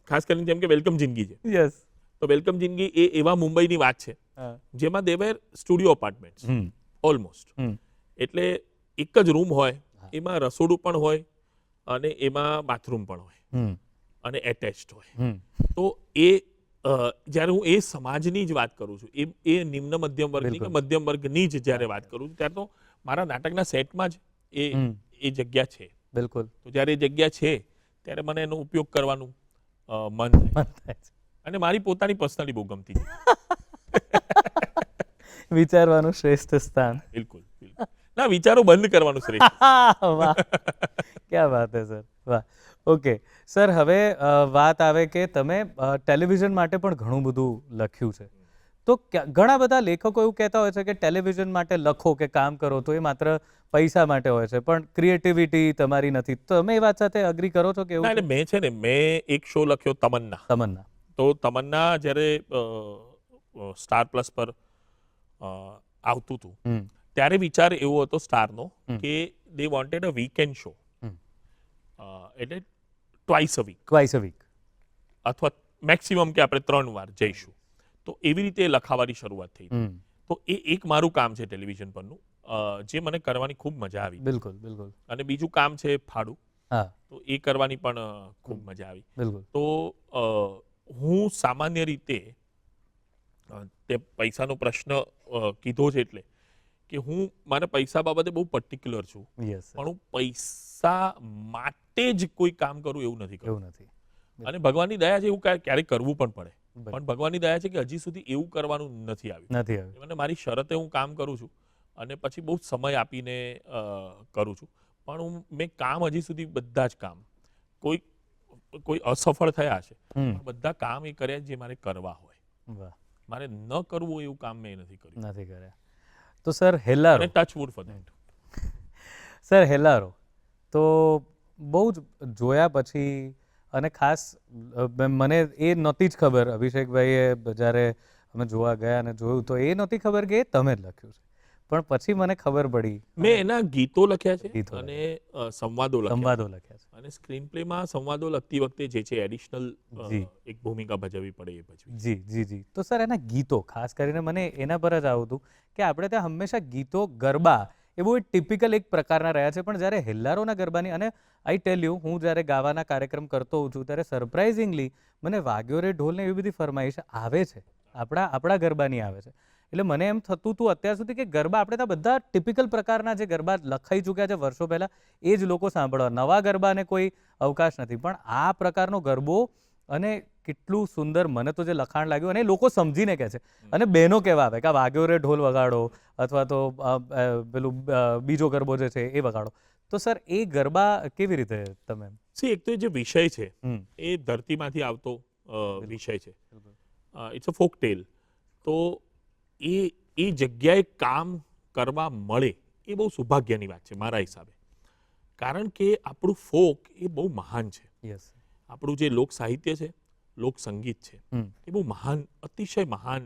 ખાસ કરીને જેમ કે વેલકમ જિંદગી છે, યસ. તો વેલકમ જિંદગી એ એવા મુંબઈની વાત છે હા. જેમાં દેવેર સ્ટુડિયો અપાર્ટમેન્ટ્સ હમ ઓલમોસ્ટ. હમ એટલે એક જ રૂમ હોય, હા. એમાં રસોડું પણ હોય અને એમાં બાથરૂમ પણ હોય હમ અને એટેચ્ડ હોય. હમ તો એ જ્યારે હું એ સમાજની જ વાત કરું છું, એ નિમ્ન મધ્યમ વર્ગની કે બિલકુલ. મધ્યમ વર્ગની જ જ્યારે વાત કરું છું, ત્યારે તો મારા નાટકના સેટમાં જ હમ એ જગ્યા છે. બિલકુલ. તો જ્યારે એ જગ્યા છે ત્યારે મને એનો ઉપયોગ કરવાનું મન થાય મન થાય છે. અને મારી પોતાની પર્સનલી બહુ ગમતી છે. વિચારવાનું શ્રેષ્ઠ સ્થાન. બિલકુલ બિલકુલ. ના, વિચારો બંધ કરવાનું શ્રેષ્ઠ. વાહ, ક્યાં વાત હે સર, વાહ. ઓકે સર, હવે વાત આવે કે તમે ટેલિવિઝન માટે પણ ઘણું બધું લખ્યું છે. તો ઘણા બધા લેખકો એવું કહેતા હોય છે કે ટેલિવિઝન માટે લખો કે કામ કરો તો એ માત્ર પૈસા માટે હોય છે, પણ ક્રિએટિવિટી તમારી નથી. તો તમે એ વાત સાથે અગ્રી કરો છો કે ના, એવું એટલે છે? મેં એક શો લખ્યો તમન્ના. તમન્ના. તો તમન્ના જ્યારે સ્ટાર પ્લસ પર આવતું હતું, હમ ત્યારે વિચાર એવો હતો સ્ટારનો હમ. કે they wanted a weekend show, hmm. એટલે twice a week twice a week. અથવા મેક્સિમમ કે આપણે 3 વાર જઈશું. તો એવી રીતે લખાવાની શરૂઆત થઈ હતી. હમ તો એ એક મારું કામ છે ટેલિવિઝન પરનું, જે મને કરવાની ખૂબ મજા આવી. બિલકુલ બિલકુલ. અને બીજું કામ છે ફાડું, હા, તો એ કરવાની પણ ખૂબ મજા આવી. બિલકુલ. તો હું સામાન્ય રીતે તે પૈસાનો પ્રશ્ન કીધો છે એટલે કે હું મારા પૈસા બાબતે બહુ પર્ટિક્યુલર છું, યસ સર. પણ હું પૈસા માટે જ કોઈ કામ કરું એવું નથી કરતો. એવું નથી. અને ભગવાનની દયા છે એવું ક્યારેક કરવું પણ પડે, બિલકુલ. પણ ભગવાનની દયા છે કે હજી સુધી એવું કરવાનું નથી આવ્યું. નથી આવ્યું. મને મારી શરતે હું કામ કરું છું અને પછી બહુ સમય આપીને કરું છું. પણ મેં કામ હજી સુધી બધા જ કામ, કોઈ અસફળ થયા છે, હમ પણ બધા કામ એ કર્યા જે મારે કરવા હોય. વાહ, મારે ન કરવું હોય એવું કામ મેં નથી કર્યું. નથી કર્યા. તો સર હેલ્લારો. અને touch wood for that. Sir Hellaro તો બહુ જ જોયા પછી, અને ખાસ મને એ નહોતી જ ખબર, અભિષેકભાઈએ જ્યારે અમે જોવા ગયા અને જોયું તો એ નહોતી ખબર કે એ તમે જ લખ્યું છે. પણ પછી મને ખબર પડી. મેં એના ગીતો લખ્યા છે ગીતો અને સંવાદો લખ્યા સંવાદો છે. લખ્યા છે. અને સ્ક્રીન પ્લેમાં સંવાદો લખતી વખતે જે છે એડિશનલ જી. એક ભૂમિકા ભજવવી પડે એ ભજવી. જી જી જી. તો સર એના ગીતો, ખાસ કરીને મને એના પર જ આવું હતું કે આપણે ત્યાં હંમેશા ગીતો, ગરબા એ બહુ ટિપિકલ એક પ્રકારના રહ્યા છે, પણ જ્યારે હેલ્લારોના ગરબાની, અને આઈ ટેલ યુ, હું જ્યારે ગાવાના કાર્યક્રમ કરતો હોઉં છું ત્યારે સરપ્રાઇઝિંગલી મને વાગ્યો રે ઢોલ ને એવી બધી ફરમાઈશ આવે છે, આપણા ગરબાની આવે છે. એટલે મને એમ થતું હતું અત્યાર સુધી કે ગરબા આપણે ત્યાં બધા ટિપિકલ પ્રકારના જે ગરબા લખાઈ ચૂક્યા છે વર્ષો પહેલા એ જ લોકો સાંભળવા, નવા ગરબાને કોઈ અવકાશ નથી. પણ આ પ્રકારનો ગરબો, અને કેટલું સુંદર મને તો જે લખાણ લાગ્યું, અને લોકો સમજીને કહે છે, અને બહેનો કહેવા આવે કે આ વાગ્યો રે ઢોલ વગાડો, અથવા તો પેલું બીજો ગરબો જે છે એ વગાડો. તો સર એ ગરબા કેવી રીતે તમે? એક તો એ જે વિષય છે હમ એ ધરતીમાંથી આવતો વિષય છે. ઇટ્સ અ ફોક ટેલ. તો એ જગ્યાએ કામ કરવા મળે એ બહુ સૌભાગ્યની વાત છે મારા હિસાબે. કારણ કે આપણું ફોક એ બહુ મહાન છે. યસ. આપણું જે લોક સાહિત્ય છે, લોક સંગીત છે, હમ એ બહુ મહાન, અતિશય મહાન,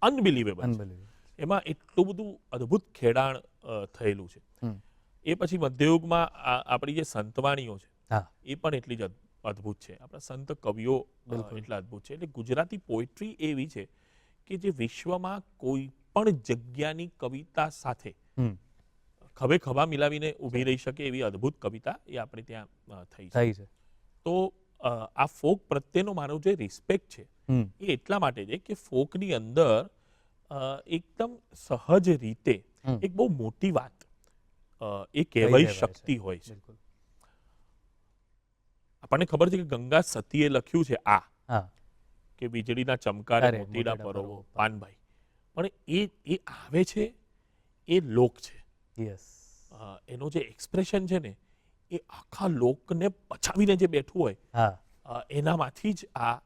અનબિલિવેબલ છે. અનબિલીવેબલ. એમાં એટલું બધું અદ્ભુત ખેડાણ થયેલું છે. હમ એ પછી મધ્યયુગમાં આપણી જે સંતવાણીઓ છે હા, એ પણ એટલી જ અદ્ભુત છે. આપણા સંત કવિઓ બિલકુલ. એટલા અદ્ભુત છે. એટલે ગુજરાતી પોએટ્રી એવી છે કે જે વિશ્વમાં કોઈ પણ જગ્યાની કવિતા સાથે હમ ખભે ખભા મિલાવીને ઊભી રહી શકે એવી અદ્ભુત કવિતા એ આપણે ત્યાં થઈ છે. થઈ છે. તો આ ફોક પ્રત્યેનો મારો જે રિસ્પેક્ટ છે હમ એ એટલા માટે છે કે ફોકની અંદર એકદમ સહજ રીતે હમ. એક બહુ મોટી વાત એ કહી કહેવાઈ દેવાય છે. શકતી હોય છે. બિલકુલ. આપણને ખબર છે કે ગંગા સતીએ લખ્યું છે આ હા, કે વીજળીના ચમકારે અરે, મોતીડા મોતીડા પરોવો પરોવો પાનભાઈ. પણ એ આવે છે એ લોક છે. યસ. એનો જે એક્સપ્રેશન છે ને એ આખા લોકને પછાવીને જે બેઠું હોય હા, એનામાંથી જ આ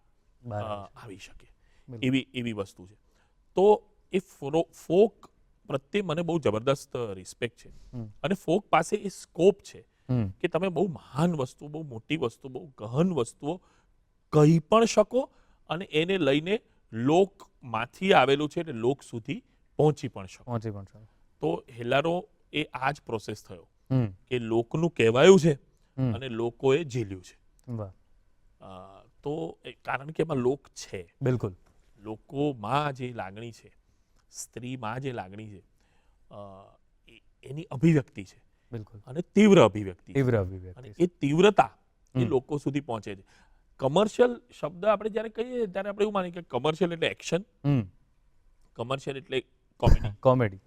બહાર આવી આવી શકે બિલકુલ. એવી વસ્તુ છે. તો એ ફોક પ્રત્યે મને બહુ જબરદસ્ત રિસ્પેક્ટ છે. હમ. અને ફોક પાસે એ સ્કોપ છે હમ. કે તમે બહુ મહાન વસ્તુ, બહુ મોટી વસ્તુ, બહુ ગહન વસ્તુઓ કહી પણ શકો અને એને લઈને લોકમાંથી આવેલું છે એટલે લોક સુધી પહોંચી પણ શકો. પહોંચી પણ શકો. તો હેલારો એ આ જ પ્રોસેસ થયો હમ. કે લોકનું કહેવાયું છે હમ. અને લોકોએ ઝીલ્યું છે. વાહ. તો કારણ કે એમાં લોક છે, બિલકુલ. લોકોમાં જે લાગણી છે, સ્ત્રીમાં જે લાગણી છે, એની અભિવ્યક્તિ છે બિલકુલ. અને તીવ્ર અભિવ્યક્તિ છે. તીવ્ર અને અભિવ્યક્તિ એ તીવ્રતા એ હમ. લોકો સુધી પહોંચે છે. કમર્શિયલ શબ્દ આપણે જ્યારે કહીએ ત્યારે આપણે એવું માનીએ કે કમર્શિયલ એટલે એક્શન, હમ. કમર્શિયલ એટલે કોમેડી, કોમેડી.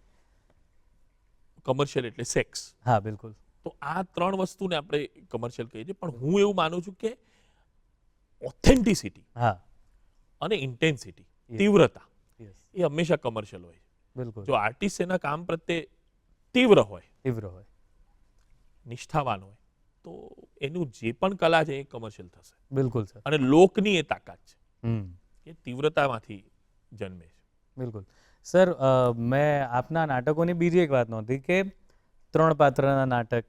કમર્શિયલ એટલે સેક્સ. હા બિલકુલ. તો આ ત્રણ વસ્તુને આપણે કમર્શિયલ કહીએ છીએ. પણ હું એવું માનું છું કે ઓથેન્ટિસિટી હા. અને ઇન્ટેન્સિટી, Yes. તીવ્રતા યસ. એ હંમેશા કમર્શિયલ હોય છે. બિલકુલ. જો આર્ટિસ્ટ એના કામ પ્રત્યે તીવ્ર હોય, તીવ્ર હોય. નિષ્ઠાવાન હોય, તો એનું જે પણ કલા છે એ કમર્શિયલ થશે. બિલકુલ સર. અને લોકની એ તાકાત છે, હમ. એ તીવ્રતામાંથી જન્મે છે. બિલકુલ. સર મેં આપના નાટકોની બીજી એક વાત નહોતી કે 3 પાત્રના નાટક,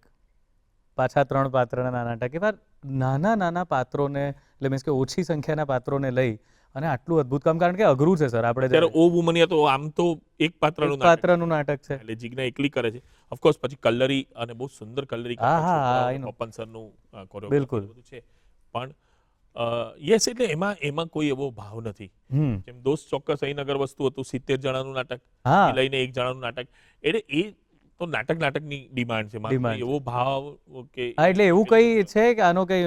પાછા 3 પાત્રના નાટક, એવા નાના નાના પાત્રોને, એટલે મીન્સ કે ઓછી સંખ્યાના પાત્રોને લઈ અને આટલું અદ્ભુત કામ, કારણ કે અઘરું છે સર. આપણે ત્યારે ઓ વુમનિયા તો આમ તો એક પાત્રનું એક નાટક પાત્રનું નાટક છે. એટલે જીજ્ઞા એકલી કરે છે. ઓફકોર્સ પછી કલ્લરી અને બહુ સુંદર કલ્લરી હા, હા, I know. પપ્પન સરનું બિલકુલ. બધું છે. પણ યસ, એટલે એમાં કોઈ એવો ભાવ નથી. હમ. જેમ દોસ્ત ચોક્કસ અહીંનગર વસ્તુ હતું, 70 જણાનું નાટક, હા. એ લઈને 1 જણાનું નાટક. એટલે એ તો નાટકની ડિમાન્ડ છે. મારો Demand કોઈ એવો ભાવ કે હા, એટલે એવું કઈ છે કે આનો કઈ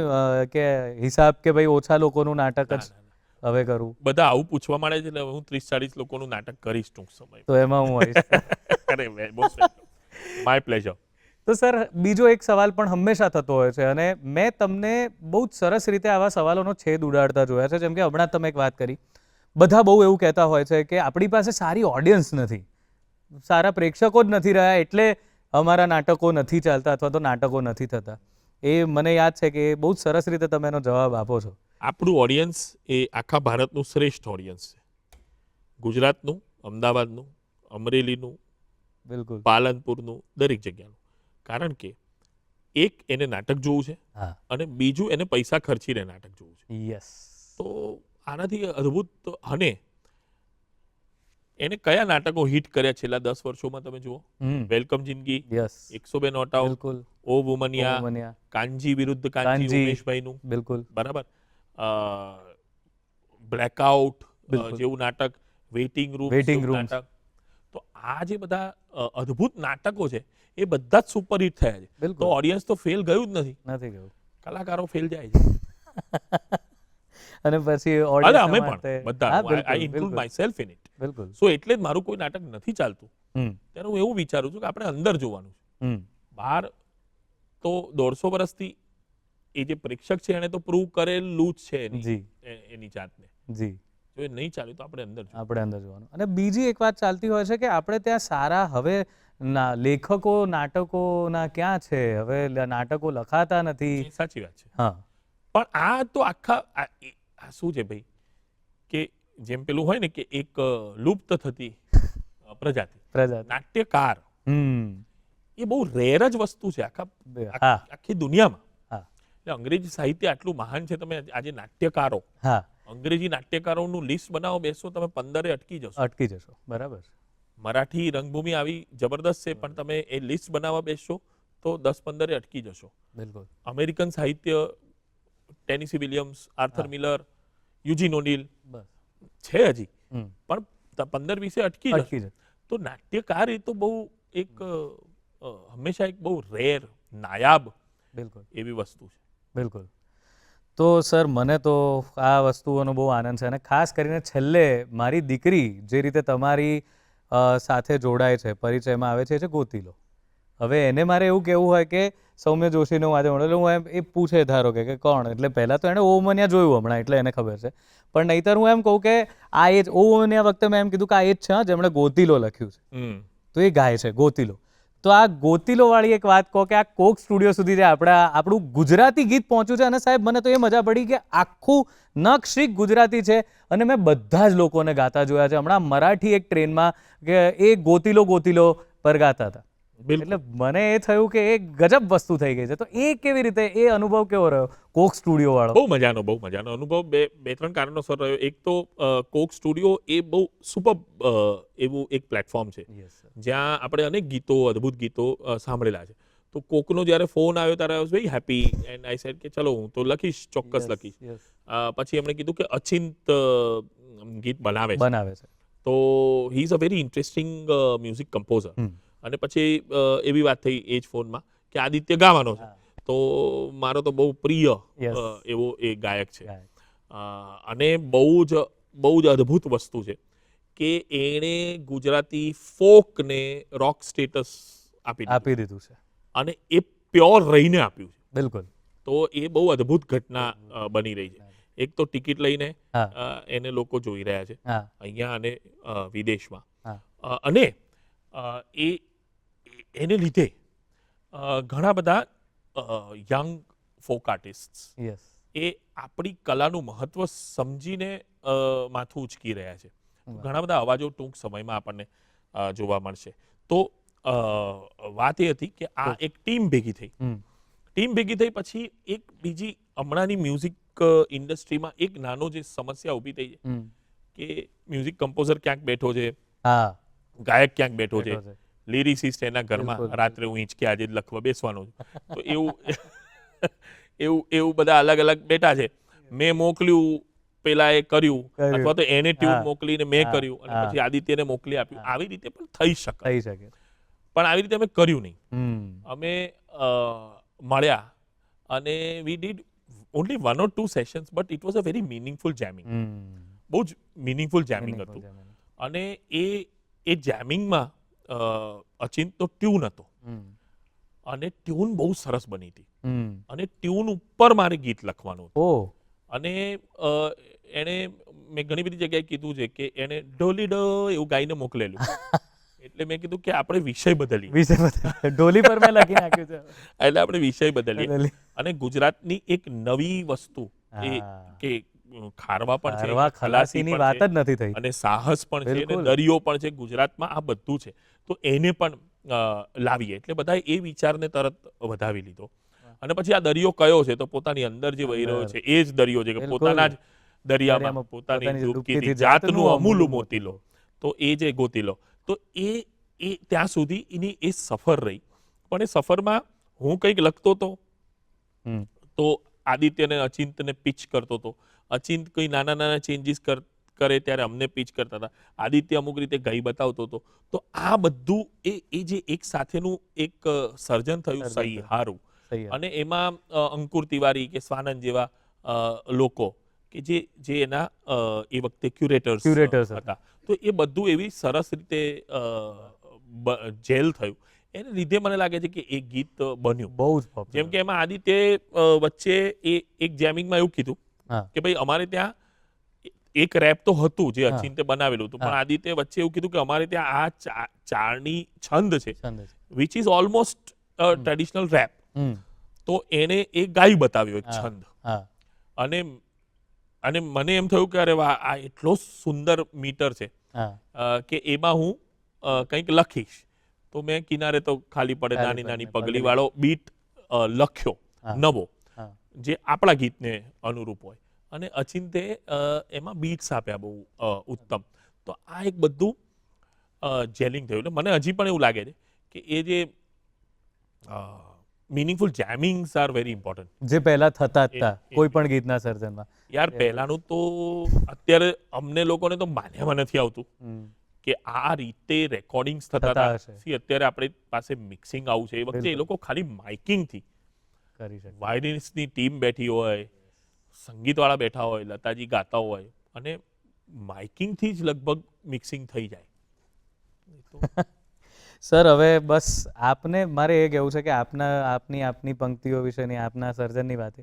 કે હિસાબ કે ભાઈ ઓછા લોકોનું નાટક ના, જ ના, ના. હવે કરું, બધા આવું પૂછવા માંડે છે એટલે હું 30-40 લોકોનું નાટક કરીશ ટૂંક સમય. તો એમાં હું આવીશ. અરે માય પ્લેઝર. તો સર બીજો એક સવાલ પણ હંમેશા થતો હોય છે, અને મેં તમને બહુ જ સરસ રીતે આવા સવાલોનો છેદ ઉડાડતા જોયા છે. જેમ કે હમણાં તમે એક વાત કરી, બધા બહુ એવું કહેતા હોય છે કે આપણી પાસે સારી ઓડિયન્સ નથી, સારા પ્રેક્ષકો જ નથી રહ્યા, એટલે અમારા નાટકો નથી ચાલતા અથવા તો નાટકો નથી થતા. એ મને યાદ છે કે બહુ જ સરસ રીતે તમે એનો જવાબ આપો છો. આપણું ઓડિયન્સ એ આખા ભારતનું શ્રેષ્ઠ ઓડિયન્સ છે. ગુજરાતનું, અમદાવાદનું, અમરેલીનું, બિલકુલ. પાલનપુરનું, દરેક જગ્યાનું. કારણ કે એક એને નાટક જોવું છે હા. અને બીજું એને પૈસા ખર્ચીને નાટક જોવું છે. યસ. તો આનાથી અદ્ભુત અને એને કયા નાટકો હિટ કર્યા છેલ્લા 10 વર્ષોમાં તમે જુઓ. વેલકમ જિંદગી, યસ. 102 નોટ આઉટ, બિલકુલ. ઓ વુમનિયા, ઓમનિયા. કાનજી વિરુદ્ધ કાનજી, કાનજી. ઉમેશભાઈનું, બિલકુલ. બરાબર, બ્લેકઆઉટ બિલકુલ. જેવું નાટક, વેઇટિંગ રૂમ Waiting જેવું Rooms. નાટક. તો આ જે બધા અદ્ભુત નાટકો છે એ બધા જ સુપરહિટ થયા છે. બિલકુલ. તો ઓડિયન્સ તો ફેલ ગયું જ નથી, નથી ગયું. કલાકારો ફેલ જાય છે. અને પછી અરે audience અમે માટે- પણ હા, બધા, બિલકુલ, આઈ ઇન્ક્લુડ બિલકુલ. Myself in it. બિલકુલ. સો એટલે જ મારું કોઈ નાટક નથી ચાલતું હમ. ત્યારે હું એવું વિચારું છું કે આપણે અંદર જોવાનું છે. હમ. બહાર તો 150 વર્ષથી એ જે પ્રેક્ષક છે એને તો પ્રૂવ કરેલું જ છે જી. એની જાતને. જી. જો એ નહીં ચાલ્યું તો આપણે અંદર જોવાનું. આપણે અંદર જોવાનું. અને બીજી એક વાત ચાલતી હોય છે કે આપણે ત્યાં સારા હવે લેખકો નાટકોના ક્યાં છે, હવે નાટકો લખાતા નથી. એ સાચી વાત છે. હા. પણ આ તો આખા આ શું છે ભાઈ, કે જેમ પેલું હોય ને કે એક લુપ્ત થતી પ્રજાતિ, પ્રજાતિ. નાટ્યકાર, હમ. એ બહુ રેર જ વસ્તુ છે હા. આખી દુનિયામાં. હા. એટલે અંગ્રેજી સાહિત્ય આટલું મહાન છે. તમે આજે નાટ્યકારો, હા. અંગ્રેજી નાટ્યકારોનું લિસ્ટ બનાવો બેસો તમે 15 અટકી જશો. અટકી જશો. બરાબર. મરાઠી રંગભૂમિ આવી જબરદસ્ત છે, પણ તમે એ લિસ્ટ બનાવવા બેસશો તો 10-15 અટકી જશો. બિલકુલ. અમેરિકન સાહિત્ય, ટેનિસી વિલિયમ્સ, આર્થર હા. મિલર, યુજીન ઓનીલ બસ. છે હજી, હમ. પણ 15-20 અટકી જશો. અટકી જશો. તો નાટ્યકાર એ તો બહુ એક હંમેશા એક બહુ રેર, નાયાબ બિલકુલ. એવી વસ્તુ છે. બિલકુલ. તો સર મને તો આ વસ્તુઓનો બહુ આનંદ છે, અને ખાસ કરીને છેલ્લે મારી દીકરી જે રીતે તમારી સાથે જોડાય છે, પરિચયમાં આવે છે, એ છે ગોતીલો. હવે એને મારે એવું કહેવું હોય કે સૌમ્ય જોશીનું આજે એટલે હું એમ એ પૂછે ધારો કે કોણ, એટલે પહેલાં તો એણે ઓમનિયા જોયું હમણાં એટલે એને ખબર છે, પણ નહીંતર હું એમ કહું કે આ એ જ ઓમનિયા વખતે મેં એમ કીધું કે આ એ જ છે જેમણે ગોતીલો લખ્યું છે, તો એ ગાય છે ગોતીલો. તો આ ગોતીલો વાળી એક વાત કહો કે આ કોક સ્ટુડિયો સુધી જે આપણું ગુજરાતી ગીત પહોંચ્યું છે, અને સાહેબ મને તો એ મજા પડી કે આખું નખશીક ગુજરાતી છે અને મેં બધા જ લોકોને ગાતા જોયા છે. હમણાં મરાઠી એક ટ્રેનમાં કે એ ગોતીલો ગોતીલો પર ગાતા હતા. બિલકુલ. એટલે મને એ થયું કે એ ગજબ વસ્તુ થઈ ગઈ છે. તો એ કેવી રીતે, એ અનુભવ કેવો રહ્યો કોક સ્ટુડિયો વાળો? બહુ મજાનો અનુભવ. બે ત્રણ કારણોસર રહ્યો. એક તો કોક સ્ટુડિયો એ બહુ સુપર એવું એક પ્લેટફોર્મ છે જ્યાં આપણે અનેક ગીતો, અદ્ભુત ગીતો સાંભળેલા છે. તો કોકનો જ્યારે ફોન આવ્યો ત્યારે I was very happy and I said કે ચલો હું તો લખીશ, ચોક્કસ લખીશ. પછી એમણે કીધું કે અચિંત ગીત બનાવે છે. તો he is a very interesting music composer. અને પછી એવી વાત થઈ એ જ ફોનમાં કે આદિત્ય ગાવાનો છે. તો મારો તો બહુ પ્રિય એવો એ ગાયક છે. અને બહુ જ અદ્ભુત વસ્તુ છે કે એણે ગુજરાતી ફોકને રોક સ્ટેટસ આપી દીધું છે અને એ પ્યોર રહીને આપ્યું છે. બિલકુલ. તો એ બહુ અદ્ભુત ઘટના બની રહી છે. એક તો ટિકિટ લઈને એને લોકો જોઈ રહ્યા છે અહીંયા અને વિદેશમાં. અને એને લીધે ઘણા બધા યંગ ફોક આર્ટિસ્ટ એ આપણી કલાનું મહત્વ સમજીને માથું ઉચકી રહ્યા છે. ઘણા બધા અવાજો ટૂંક સમયમાં આપણને જોવા મળશે. તો વાત એ હતી કે આ એક ટીમ ભેગી થઈ પછી એક બીજી હમણાંની મ્યુઝિક ઇન્ડસ્ટ્રીમાં એક નાનો જે સમસ્યા ઊભી થઈ છે કે મ્યુઝિક કમ્પોઝર ક્યાંક બેઠો છે, ગાયક ક્યાંક બેઠો છે, લિરિસિસ્ટ એના ઘરમાં રાત્રે હું હિંચકે આજે જ લખવા બેસવાનો છું. તો એવું બધા અલગ અલગ બેઠા છે. મેં મોકલ્યું, પેલા એ કર્યું, અથવા તો એને ટ્યુન મોકલીને મેં કર્યું અને પછી આદિત્યને મોકલી આપ્યું. આવી રીતે પણ થઈ શકે, પણ આવી રીતે અમે કર્યું નહીં. અમે મળ્યા અને we did only 1 or 2 sessions, but it was a very meaningful jamming. બહુ જ મિનિંગફુલ જેમિંગ હતું. અને એ જેમિંગમાં અચિંતનો ટ્યુન હતો અને ટ્યુન બહુ સરસ બની હતી. અને ટ્યુન ઉપર મારે ગીત લખવાનું હતું. અને એણે મેં ઘણી બધી જગ્યાએ કીધું છે કે એને ડોલી ડો એવું ગાઈને મોકલેલું. એટલે મેં કીધું કે આપણે વિષય બદલીએ. ડોલી પર મેં લખી નાખ્યું છે. એટલે આપણે વિષય બદલીએ અને ગુજરાતની એક નવી વસ્તુ કે ખારવા પણ છે, ખલાસીની વાત જ નથી થઈ, અને સાહસ પણ છે, અને દરિયો પણ છે. ગુજરાતમાં આ બધું છે. તો એને પણ લાવીએ. એટલે બધાએ એ વિચારને તરત વધાવી લીધો. અને પછી આ દરિયો કયો છે? તો પોતાની અંદર જે વહી રહ્યો છે એ જ દરિયો છે કે પોતાના જ દરિયામાં પોતાની ડૂબકીથી જાતનું અમૂલ મોતી લો. તો એ જે ગોતી લો. તો એ ત્યાં સુધી એની એ સફર રહી. પણ એ સફરમાં હું કંઈક લખતો હતો તો આદિત્યને અચિંતને પિચ કરતો હતો. અચિંત કોઈ નાના ચેન્જીસ કરે ત્યારે અમને પિચ કરતા હતા. આદિત્ય અમુક રીતે ગાઈ બતાવતો હતો. તો આ બધું એ જે એક સાથેનું એક સર્જન થયું સહિહારું. અને એમાં અંકુર તિવારી કે સ્વાનંદ જેવા લોકો કે જે એના એ વખતે ક્યુરેટર્સ હતા. તો એ બધું એવી સરસ રીતે જેલ થયું. એને લીધે મને લાગે છે કે એ ગીત બન્યું બહુ જ. જેમ કે એમાં આદિત્ય વચ્ચે એક જેમિંગમાં એવું કીધું કે ભાઈ અમારે ત્યાં એક રેપ તો હતું જે અચિંતે બનાવેલું હતું, પણ આદિત્ય વચ્ચે એવું કીધું કે અમારે ત્યાં આ ચારણી છંદ છે which is almost traditional rap. તો એને એ ગાઈ બતાવ્યો એક છંદ. અને મને એમ થયું કે અરે વાહ, આ એટલો સુંદર મીટર છે કે એમાં હું કંઈક લખીશ. તો મેં કિનારે તો ખાલી પડે નાની નાની પગલી વાળો બીટ લખ્યો નવો, જે આપણા ગીતને અનુરૂપ હોય. અને અચિંતે એમાં બીટ્સ આપ્યા બહુ ઉત્તમ. તો આ એક બધું જેલિંગ થયું. એટલે મને હજી પણ એવું લાગે છે કે એ જે મીનિંગફુલ જેમિંગ્સ આર વેરી ઇમ્પોર્ટન્ટ. જે પહેલા થતા હતા કોઈ પણ ગીતના સર્જનમાં. યાર પહેલાનું તો અત્યારે અમને લોકોને તો માન્યામાં નથી આવતું કે આ રીતે રેકોર્ડિંગ્સ થતા હતા. અત્યારે આપણી પાસે મિક્સિંગ આવું છે. એ વખતે એ લોકો ખાલી માઇકિંગથી કરી શકે. વાયલિનિસ્ટની ટીમ બેઠી હોય, સંગીતવાળા બેઠા હોય, લતાજી ગાતા હોય, અને માઇકિંગથી જ લગભગ મિક્સિંગ થઈ જાય. સર, હવે બસ આપને મારે એ કહેવું છે કે આપની પંક્તિઓ વિશેની, આપના સર્જનની વાત,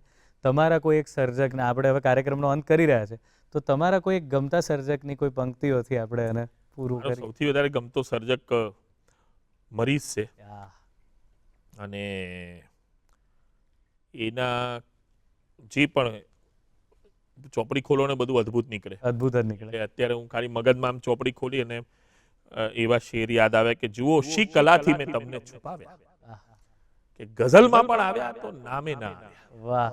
તમારા કોઈ એક સર્જકને, આપણે હવે કાર્યક્રમનો અંત કરી રહ્યા છે, તો તમારા કોઈ એક ગમતા સર્જકની કોઈ પંક્તિઓથી આપણે એને પૂરું કરીએ. સૌથી વધારે ગમતો સર્જક મરીઝ છે આહ, અને એના જે પણ ચોપડી ખોલો ને બધું અદ્ભુત નીકળે. અદ્ભુત જ નીકળે. એટલે અત્યારે હું ખાલી મગજમાં આમ ચોપડી ખોલી અને એવા શેર યાદ આવે કે જુઓ શી કલાથી મેં તમને છુપાવ્યા, આહ, કે ગઝલમાં પણ આવ્યા તો નામે ના આવ્યા, વાહ,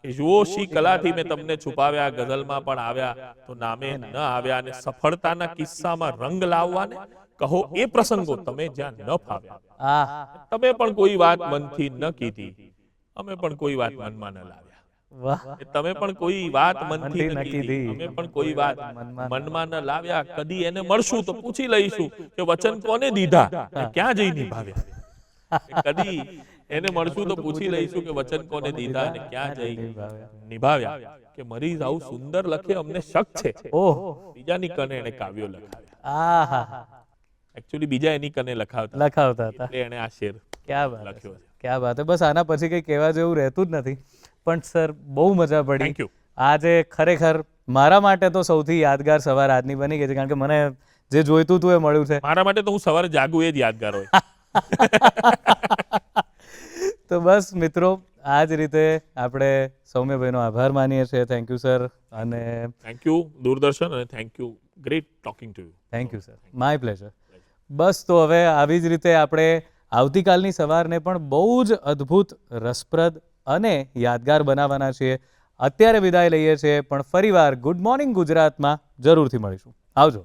કે જુઓ શી કલાથી મેં તમને છુપાવ્યા, ગઝલમાં પણ આવ્યા તો નામે ન આવ્યા, અને સફળતાના કિસ્સામાં રંગ લાવવાને કહો એ પ્રસંગો તમે જ્યાં ન ફાવ્યા. આહ, તમે પણ કોઈ વાત મનથી ન કીધી, અમે પણ કોઈ વાત મનમાં ન લાવ્યા. વાહ, એ તમે પણ કોઈ વાત મનથી ન મનથી ન કીધી, કીધી, અમે પણ કોઈ વાત મનમાં ન મનમાં ન લાવ્યા. કદી એને મળશું તો પૂછી લઈશું કે વચન કોને દીધા ને ક્યાં જઈ નિભાવ્યા. કદી એને મળશું તો પૂછી લઈશું કે વચન કોને દીધા અને ક્યાં જઈ નિભાવ્યા. કે મરીઝ આવું સુંદર લખે અમને શક છે, ઓહ, બીજાની કને એને કાવ્યો લખાવ્યા. આહા, એકચ્યુઅલી બીજા એની કને લખાવતા લખાવતા હતા. એટલે એને આ શેર ક્યાં વાત લખ્યો છે, છે. ક્યાં વાત છે. બસ આના પછી કંઈ કહેવા જેવું રહેતું જ નથી. પણ સર બહુ મજા પડી. Thank you. આજે ખરેખર મારા માટે તો સૌથી યાદગાર સવાર આજની બની ગઈ છે, કારણ કે મને જે જોઈતું હતું એ મળ્યું છે. મારા માટે તો હું સવારે જાગું એ જ યાદગાર હોય. તો બસ મિત્રો, આ જ રીતે આપણે સૌમ્યભાઈનો આભાર માનીએ છીએ. Thank you sir. અને થેન્ક યુ દૂરદર્શન, અને thank you, great talking to you. Thank you sir, my pleasure. બસ તો હવે આવી જ રીતે આપણે આવતીકાલની સવારને પણ બહુ જ અદ્ભુત, રસપ્રદ અને યાદગાર બનાવવાના છીએ. અત્યારે વિદાય લઈએ છીએ, પણ ફરીવાર ગુડ મોર્નિંગ ગુજરાતમાં જરૂરથી મળીશું. આવજો.